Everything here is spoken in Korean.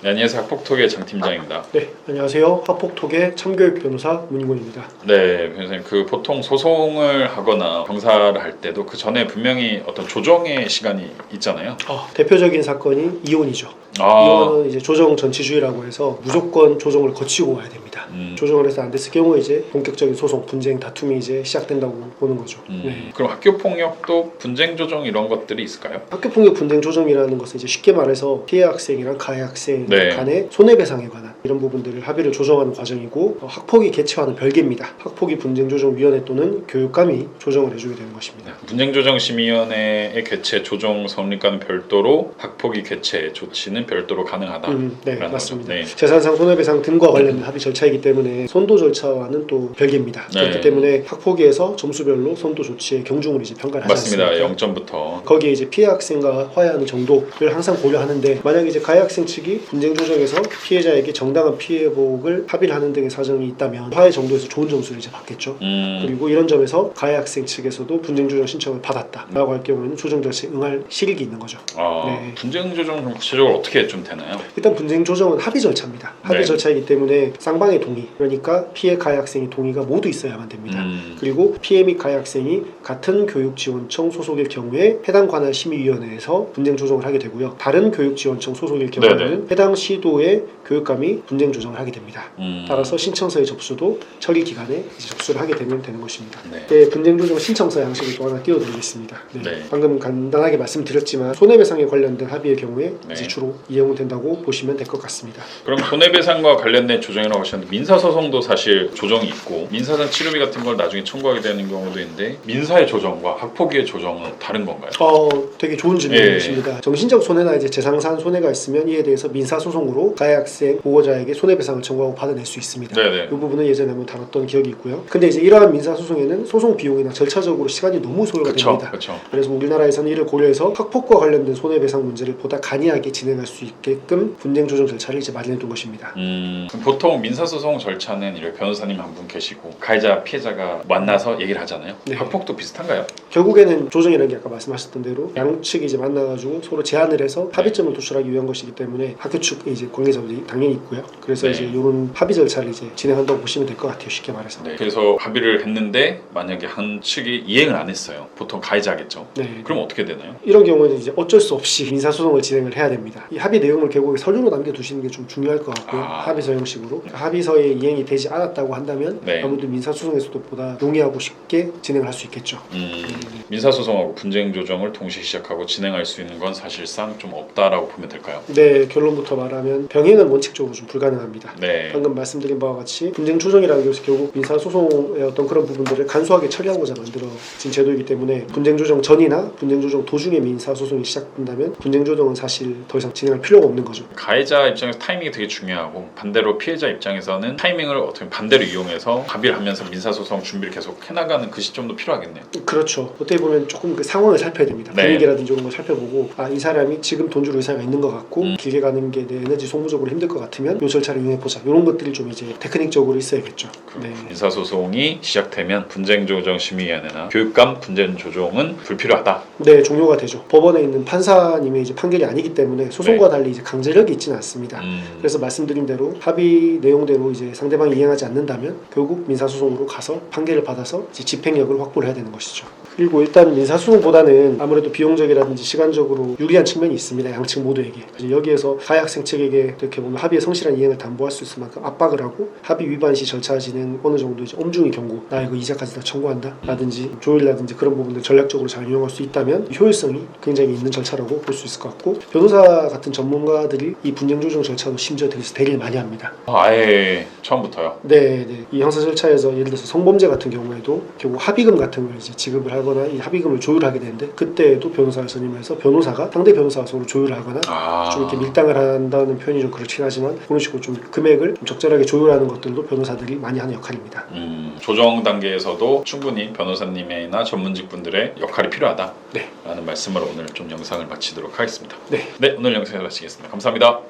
네, 안녕하세요. 학폭톡의 장 팀장입니다. 네, 안녕하세요. 학폭톡의 참교육 변호사 문인곤입니다. 네, 변호사님, 보통 소송을 하거나 병사를 할 때도 그 전에 분명히 어떤 조정의 시간이 있잖아요. 대표적인 사건이 이혼이죠. 이혼은 이제 조정 전치주의라고 해서 무조건 조정을 거치고 와야 됩니다. 조정을 해서 안 됐을 경우에 이제 본격적인 소송, 분쟁, 다툼이 이제 시작된다고 보는 거죠. 네. 그럼 학교 폭력도 분쟁 조정 이런 것들이 있을까요? 학교 폭력 분쟁 조정이라는 것은 이제 쉽게 말해서 피해 학생이랑 가해 학생 네. 간의 손해배상에 관한 이런 부분들을 합의를 조정하는 과정이고, 학폭이 개최하는 별개입니다. 학폭위 분쟁 조정 위원회 또는 교육감이 조정을 해주게 되는 것입니다. 분쟁 조정 심의위원회의 개최 조정 성립과는 별도로 학폭위 개최 조치는 별도로 가능하다. 네, 맞습니다. 네. 재산상 손해배상 등과 관련된 합의 절차이기 때문에 선도 절차와는 또 별개입니다. 네. 그렇기 때문에 학폭위에서 점수별로 선도 조치의 경중을 이제 평가를 하지 맞습니다. 않습니까? 0점부터. 거기에 이제 피해 학생과 화해하는 정도를 항상 고려하는데, 만약에 이제 가해 학생 측이 분쟁 조정에서 피해자에게 정당한 피해복을 합의를 하는 등의 사정이 있다면 화해 정도에서 좋은 점수를 이제 받겠죠. 그리고 이런 점에서 가해 학생 측에서도 분쟁 조정 신청을 받았다라고 할 경우에는 조정 절차에 응할 실익이 있는 거죠. 네. 분쟁 조정 구체적으로 어떻게 좀 되나요? 일단 분쟁 조정은 합의 절차입니다. 합의 네. 절차이기 때문에 쌍방의 동의, 그러니까 피해 가해 학생의 동의가 모두 있어야만 됩니다. 그리고 피해 및 가해 학생이 같은 교육지원청 소속일 경우에 해당 관할 심의위원회에서 분쟁 조정을 하게 되고요. 다른 교육지원청 소속일 경우에는 해당 시도의 교육감이 분쟁 조정을 하게 됩니다. 따라서 신청서의 접수도 처리 기간에 이제 접수를 하게 되면 되는 것입니다. 네. 분쟁 조정 신청서 양식을 또 하나 띄워드리겠습니다. 네. 방금 간단하게 말씀드렸지만 손해배상에 관련된 합의의 경우에 네. 이제 주로 이용은 된다고 보시면 될 것 같습니다. 그럼 손해배상과 관련된 조정이라고 하셨는데, 민사소송도 사실 조정이 있고 민사상 치료비 같은 걸 나중에 청구하게 되는 경우도 있는데, 민사의 조정과 학폭위의 조정은 다른 건가요? 되게 좋은 질문이십니다. 정신적 손해나 이제 재산상 손해가 있으면 이에 대해서 민사소송으로 가해 학생 보호자에게 손해배상을 청구하고 받아낼 수 있습니다. 네네. 이 부분은 예전에 한번 다뤘던 기억이 있고요. 근데 이제 이러한 민사소송에는 소송 비용이나 절차적으로 시간이 너무 소요가 됩니다. 그쵸. 그래서 우리나라에서는 이를 고려해서 학폭과 관련된 손해배상 문제를 보다 간이하게 진행할 수 있게끔 분쟁 조정 절차를 이제 마련해 둔 것입니다. 그럼 보통 민사소송 절차는 이렇게 변호사님 한 분 계시고 가해자 피해자가 만나서 얘기를 하잖아요. 네. 학폭도 비슷한가요? 결국에는 조정이라는 게 아까 말씀하셨던 대로 양측이 이제 만나가지고 서로 제안을 해서 합의점을 도출하기 위한 것이기 때문에 학교 측 이제 관계자들이 당연히 있고요. 그래서 네. 이제 이런 합의 절차를 이제 진행한다고 보시면 될 것 같아요. 쉽게 말해서. 네. 그래서 합의를 했는데 만약에 한 측이 이행을 안 했어요. 보통 가해자겠죠. 네. 그럼 어떻게 되나요? 이런 경우에는 이제 어쩔 수 없이 민사소송을 진행을 해야 됩니다. 이 합의 내용을 결국에 서류로 남겨두시는 게 좀 중요할 것 같고요. 합의서 형식으로. 합의서에 이행이 되지 않았다고 한다면 네. 아무래도 민사소송에서도 보다 용이하고 쉽게 진행을 할 수 있겠죠. 민사소송하고 분쟁 조정을 동시에 시작하고 진행할 수 있는 건 사실상 좀 없다라고 보면 될까요? 네, 결론부터 말하면 병행은 원칙적으로 좀 불가능합니다. 네. 방금 말씀드린 바와 같이 분쟁 조정이라는 것이 결국 민사소송의 어떤 그런 부분들을 간소하게 처리하고자 만들어진 제도이기 때문에 분쟁 조정 전이나 분쟁 조정 도중에 민사소송이 시작된다면 분쟁 조정은 사실 더 이상 진행할 필요가 없는 거죠. 가해자 입장에서 타이밍이 되게 중요하고, 반대로 피해자 입장에서는 타이밍을 어떻게 반대로 이용해서 합의를 하면서 민사소송 준비를 계속 해나가는 그 시점도 필요하겠네요. 그렇죠. 어떻게 보면 조금 그 상황을 살펴야 됩니다. 네. 분위기라든지 이런 걸 살펴보고, 이 사람이 지금 돈 줄 의사가 있는 것 같고 길게 가는 게 내 에너지 소모적으로 힘들 것 같으면 이 절차를 이용해보자. 이런 것들이 좀 이제 테크닉적으로 있어야겠죠. 네. 민사소송이 시작되면 분쟁조정심의위원회나 교육감 분쟁 조정은 불필요하다. 네, 종료가 되죠. 법원에 있는 판사님의 이제 판결이 아니기 때문에 소송과 달리 이제 강제력이 있지는 않습니다. 그래서 말씀드린 대로 합의 내용대로 이제 상대방이 이행하지 않는다면 결국 민사소송으로 가서 판결을 받아서 이제 집행력을 확보를 해야 되는 것이죠. 그리고 일단 민사소송보다는 아무래도 비용적이라든지 시간적으로 유리한 측면이 있습니다. 양측 모두에게. 이제 여기에서 가해 학생 측에게 이렇게 보면 합의의 성실한 이행을 담보할 수 있을 만큼 압박을 하고, 합의 위반 시 절차 진행 어느 정도 이제 엄중히 경고, 나 이거 이자까지 다 청구한다 라든지 조율이라든지 그런 부분들 전략적으로 잘 이용할 수 있다면 효율성이 굉장히 있는 절차라고 볼 수 있을 것 같고, 변호사 같은 전문가들이 이 분쟁 조정 절차도 심지어 되게 대리를 많이 합니다. 아예 처음부터요? 네. 이 형사 절차에서 예를 들어서 성범죄 같은 경우에도 결국 합의금 같은 걸 이제 지급을 하거나 이 합의금을 조율하게 되는데, 그때에도 변호사를 선임해서 변호사가 상대 변호사와 서로 조율을 하거나 좀 이렇게 밀당을 한다는 표현이 좀 그렇긴 하지만 그런 식으로 좀 금액을 좀 적절하게 조율하는 것들도 변호사들이 많이 하는 역할입니다. 조정 단계에서도 충분히 변호사님이나 전문직 분들의 역할이 필요하다. 네. 라는 말씀으로 오늘 좀 영상을 마치도록 하겠습니다. 네. 오늘 영상을 마치겠습니다. 감사합니다.